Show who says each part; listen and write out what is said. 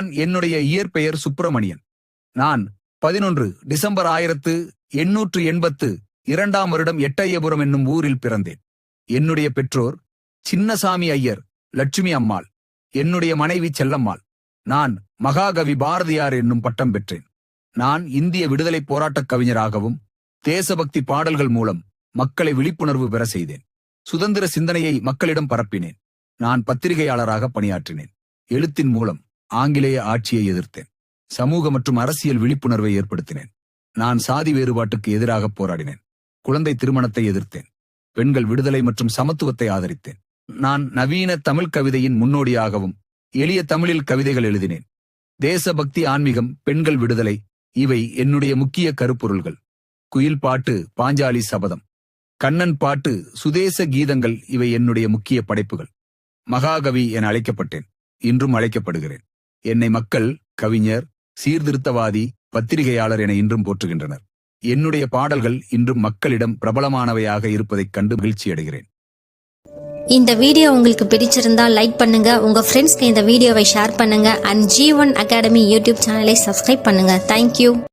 Speaker 1: என்னுடைய இயற்பெயர் சுப்பிரமணியன். நான் 11 டிசம்பர் 1882 வருடம் எட்டயபுரம் என்னும் ஊரில் பிறந்தேன். என்னுடைய பெற்றோர் சின்னசாமி ஐயர், லட்சுமி அம்மாள். என்னுடைய மனைவி செல்லம்மாள். நான் மகாகவி பாரதியார் என்னும் பட்டம் பெற்றேன். நான் இந்திய விடுதலை போராட்டக் கவிஞராகவும் தேசபக்தி பாடல்கள் மூலம் மக்களை விழிப்புணர்வு பெற செய்தேன். சுதந்திர சிந்தனையை மக்களிடம் பரப்பினேன். நான் பத்திரிகையாளராக பணியாற்றினேன். எழுத்தின் மூலம் ஆங்கிலேய ஆட்சியை எதிர்த்தேன். சமூக மற்றும் அரசியல் விழிப்புணர்வை ஏற்படுத்தினேன். நான் சாதி வேறுபாட்டுக்கு எதிராக போராடினேன். குழந்தை திருமணத்தை எதிர்த்தேன். பெண்கள் விடுதலை மற்றும் சமத்துவத்தை ஆதரித்தேன். நான் நவீன தமிழ் கவிதையின் முன்னோடியாகவும் எளிய தமிழில் கவிதைகள் எழுதினேன். தேசபக்தி, ஆன்மீகம், பெண்கள் விடுதலை இவை என்னுடைய முக்கிய கருப்பொருள்கள். குயில் பாட்டு, பாஞ்சாலி சபதம், கண்ணன் பாட்டு, சுதேச கீதங்கள் இவை என்னுடைய முக்கிய படைப்புகள். மகாகவி என அழைக்கப்பட்டேன். இன்றும் அழைக்கப்படுகிறேன். என்னை மக்கள் கவிஞர், சீர்திருத்தவாதி, பத்திரிகையாளர் என இன்றும் போற்றுகின்றனர். என்னுடைய பாடல்கள் இன்றும் மக்களிடம் பிரபலமானவையாக இருப்பதைக் கண்டு மகிழ்ச்சி அடைகிறேன்.
Speaker 2: இந்த வீடியோ உங்களுக்கு பிடிச்சிருந்தா லைக் பண்ணுங்க, உங்க ஃப்ரெண்ட்ஸ்க்கு இந்த வீடியோவை ஷேர் பண்ணுங்க, அண்ட் G1 Academy யூடியூப் சேனலை சப்ஸ்கிரைப் பண்ணுங்க. தேங்க்யூ.